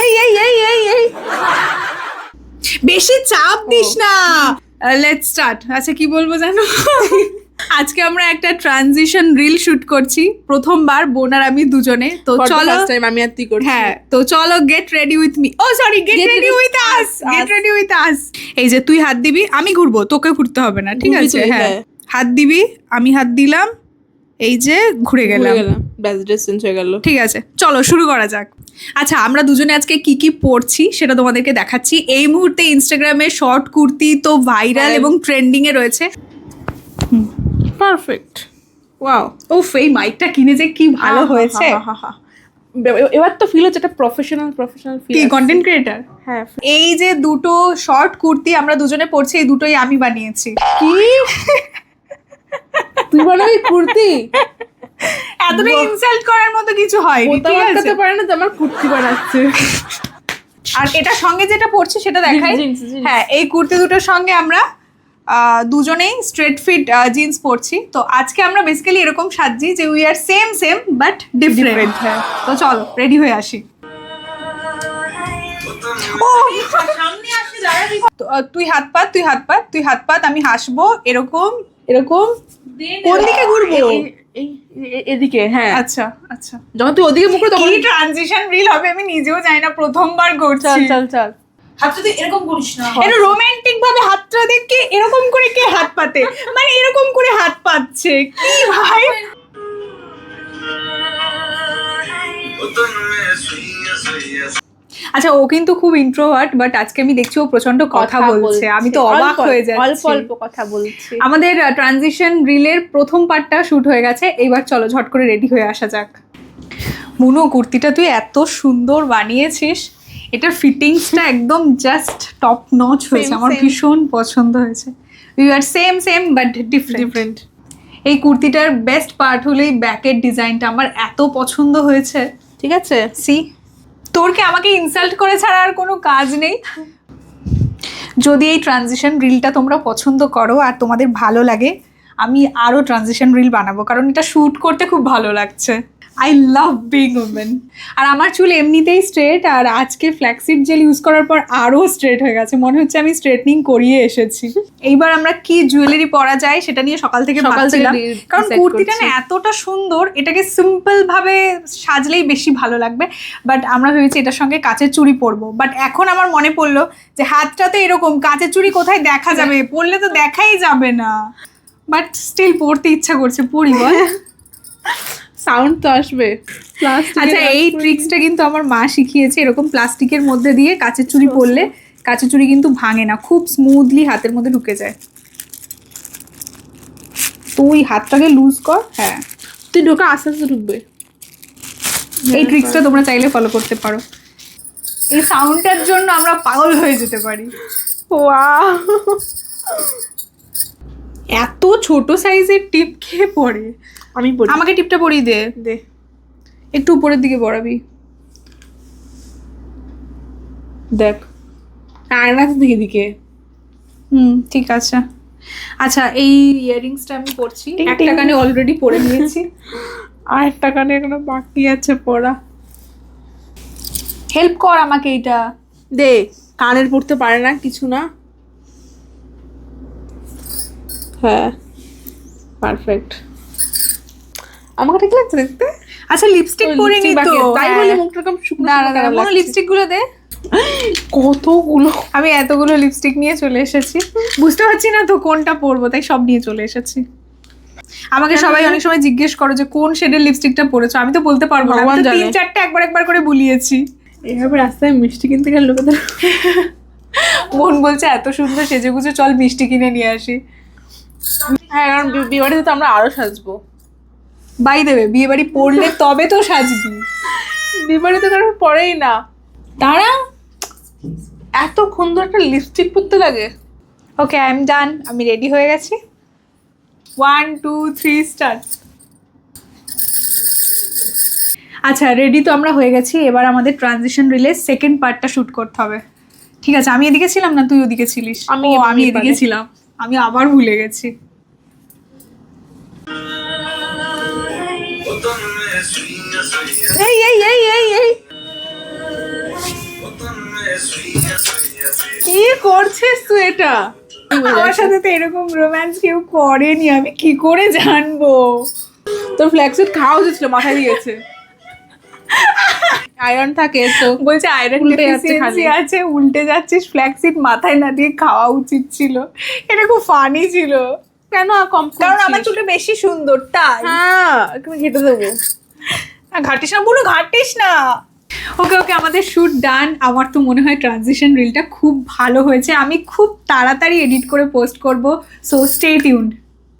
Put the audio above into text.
এই এই এই এই এই বেশি চাপ দিস না। Let's start. আচ্ছা কি বলবো জানো, আজকে আমরা একটা ট্রানজিশন রিল শুট করছি, প্রথমবার বোন আর আমি দুজনে। তো চলো, আমি আর তুই করছি। হ্যাঁ তো চলো, get ready with me. Oh sorry, get ready with us, get ready with us. এই যে তুই হাত দিবি, আমি ঘুরবো, তোকে ঘুরতে হবে না, ঠিক আছে? হ্যাঁ, হাত দিবি, আমি হাত দিলাম, এই যে ঘুরে গেলাম, ব্যাস ড্রেস চেঞ্জ হয়ে গেল। ঠিক আছে চলো শুরু করা যাক। আচ্ছা, আমরা দুজনে আজকে কি কি পরছি সেটা তোমাদেরকে দেখাচ্ছি। এই মুহূর্তে ইনস্টাগ্রামে শর্ট কুর্তি তো ভাইরাল এবং ট্রেন্ডিং এ রয়েছে। Perfect, wow. উফ, এই মাইকটা কিনে যে কি ভালো হয়েছে। এবার তো ফিল হচ্ছে একটা প্রফেশনাল ফিল। কি কন্টেন্ট ক্রিয়েটর? হ্যাঁ। এই যে দুটো শর্ট কুর্তি আমরা দুজনে পরছি, এই দুটোই আমি বানিয়েছি। কি তুই বানাবি কুর্তি? এতটা ইনসাল্ট করার মতো কিছু হয়নি, ঠিক আছে? তো পারে না যে আমার কুর্তি বানাচ্ছে। আর এটার সঙ্গে যেটা পরছি সেটা দেখাই। হ্যাঁ, এই কুর্তি দুটোর সঙ্গে আমরা দুজনেই স্ট্রেট ফিট জিন্স পরছি। তো আজকে আমরা বেসিক্যালি এরকম সাজছি যে we are same same but different. হ্যাঁ, তো চলো রেডি হয়ে আসি। তুই হাত পাত, তুই হাত পাত, তুই হাত পাত, আমি হাসবো এরকম এরকম। কোন দিকে ঘুরবো? এদিকে। হ্যাঁ আচ্ছা আচ্ছা, যখন তুই ওদিকে মুখ করে তখন ট্রানজিশন রিল হবে আমি নিজেও জানি না, প্রথমবার করছি। চল চল। হাতটা তুই এরকম করিস না, এটা রোমান্টিক ভাবে হাতটা দেখে এরকম করে কে হাত পাতে, মানে এরকম করে হাত পাচ্ছে কি ভাই? আচ্ছা, ও কিন্তু খুব ইন্ট্রোভার্ট, বাট আজকে আমি দেখছি ও প্রচন্ড কথা বলছে। আমি তো অবাক হয়ে যাচ্ছি। অল্প অল্প কথা বলছি। আমাদের ট্রানজিশন রিলের প্রথম পার্টটা শুট হয়ে গেছে, এবার চলো ঝট করে রেডি হয়ে আসা যাক। মুনু, কুর্তিটা তুই এত সুন্দর বানিয়েছিস, এটার ফিটিংসটা একদম জাস্ট টপ নচ হয়েছে, আমার ভীষণ পছন্দ হয়েছে। We are same same but different. এই কুর্তিটার বেস্ট পার্ট হলো এই ব্যাকের ডিজাইনটা, আমার এত পছন্দ হয়েছে। ঠিক আছে, সি, তোর কি আমাকে ইনসাল্ট করে ছাড়া আর কোনো কাজ নেই? যদি এই ট্রানজিশন রিলটা তোমরা পছন্দ করো আর তোমাদের ভালো লাগে, আমি আরও ট্রানজিশন রিল বানাবো, কারণ এটা শ্যুট করতে খুব ভালো লাগছে। I love being women. আর আমার চুল এমনিতেই স্ট্রেট, আর আজকে ফ্ল্যাক্সিড জেল ইউজ করার পর আরও স্ট্রেট হয়ে গেছে, মনে হচ্ছে আমি স্ট্রেটনিং করিয়ে এসেছি। এইবার আমরা কি জুয়েলারি পরা যায় সেটা নিয়ে সকাল থেকে ভাবছিলাম, কারণ কুর্তিটা না এতটা সুন্দর, এটাকে সিম্পল ভাবে সাজলেই বেশি ভালো লাগবে। বাট আমরা ভেবেছি এটার সঙ্গে কাচের চুড়ি পরবো, বাট এখন আমার মনে পড়লো যে হাতটা তো এরকম, কাচের চুড়ি কোথায় দেখা যাবে, পরলে তো দেখাই যাবে না। বাট স্টিল পরতে ইচ্ছা করছে, পরি বল। সাউন্ড তো আসবে। আচ্ছা, এই ট্রিক্সটা কিন্তু আমার মা শিখিয়েছে, এরকম প্লাস্টিকের মধ্যে দিয়ে কাচের চুড়ি পরলে কাচের চুড়ি কিন্তু ভাঙে না, খুব স্মুথলি হাতের মধ্যে ঢুকে যায়। তুই হাতটাকে লুজ কর। হ্যাঁ, তুই ঢোকা আস্তে আস্তে ঢুকবে। এই ট্রিক্সটা তোমরা চাইলে ফলো করতে পারো। এই সাউন্ডটার জন্য আমরা পাগল হয়ে যেতে পারি। ওয়াও, এত ছোট সাইজের টিপ খেয়ে পড়ে। আমি পড়ি। আমাকে টিপটা পরিয়ে দে, দে একটু উপরের দিকে পরাবি। দেখ, আয়না দিকে। ঠিক আছে। আচ্ছা, এই ইয়াররিংসটা আমি পরছি, একটা কানে অলরেডি পরে নিয়েছি, আর একটা কানে এখনো বাকি আছে পড়া। হেল্প কর আমাকে এইটা দে। কানের পড়তে পারে না কিছু না। হ্যাঁ, পারফেক্ট। আমাকে ঠিক লাগছে দেখতে। আচ্ছা, লিপস্টিক পরে নি তো, তাই বলি মুখটা এরকম শুকনো দাঁড়া, লিপস্টিক গুলো দে। কতগুলো! আমি এতগুলো লিপস্টিক নিয়ে চলে এসেছি, বুঝতে পারছি না তো কোনটা পরবো, তাই সব নিয়ে চলে এসেছি। আমাকে সবাই অনেক সময় জিজ্ঞেস করো যে কোন শেডের লিপস্টিকটা পরেছো, আমি তো বলতে পারবো না, আমি তো 3-4টা একবার করে বুলিয়েছি। এইভাবে রাস্তায় মিষ্টি কিনতে গেলে লোকেদের মন বলছে এত সুন্দর সেজেগুজে, চল মিষ্টি কিনে নিয়ে আসি। হ্যাঁ, কারণ বিয়ে বাড়িতে তো আমরা আরো সাজবো। বাই দেবে, বিয়ে বাড়ি পড়লে তবে তো সাজবি, বিয়ে বাড়িতে কারণ পরেই না। তারা এতক্ষণ ধরে একটা লিপস্টিক পরতে লাগে। ওকে, আই এম ডান, আমি রেডি হয়ে গেছি। 1 2 3 স্টার্ট। আচ্ছা, রেডি তো আমরা হয়ে গেছি, এবার আমাদের ট্রানজিশন রিলে সেকেন্ড পার্টটা শুট করতে হবে। ঠিক আছে, আমি এদিকে ছিলাম না, তুই ওদিকে ছিলিস? আমি এদিকে ছিলাম, আমি আবার ভুলে গেছি। এই এই এই এই এই করেছিস তুই এটা? আমার সাথে তো এরকম রোম্যান্স কেউ করেনি, আমি কি করে জানবো? তোর ফ্ল্যাক্সিড খাওয়া উচিত ছিল, মাথায় দিয়েছে। আয়রন থাকে তো। বলছে আয়রন উল্টে যাচ্ছে ডেফিসিয়েন্সি খালি। আছে, উল্টে যাচ্ছিস, ফ্ল্যাক্সিড মাথায় না দিয়ে খাওয়া উচিত ছিল। এটা খুব ফানি ছিল, কেন কম কারণ আমার চুলটা বেশি সুন্দর তাই। হ্যাঁ এখানে ঘেটে দেবো। ঘাটিস না বুনু, ঘাটিস না। ওকে ওকে, আমাদের শুট ডান। আমার তো মনে হয় ট্রানজিশন রিলটা খুব ভালো হয়েছে, আমি খুব তাড়াতাড়ি এডিট করে পোস্ট করব, সো স্টে টিউনড।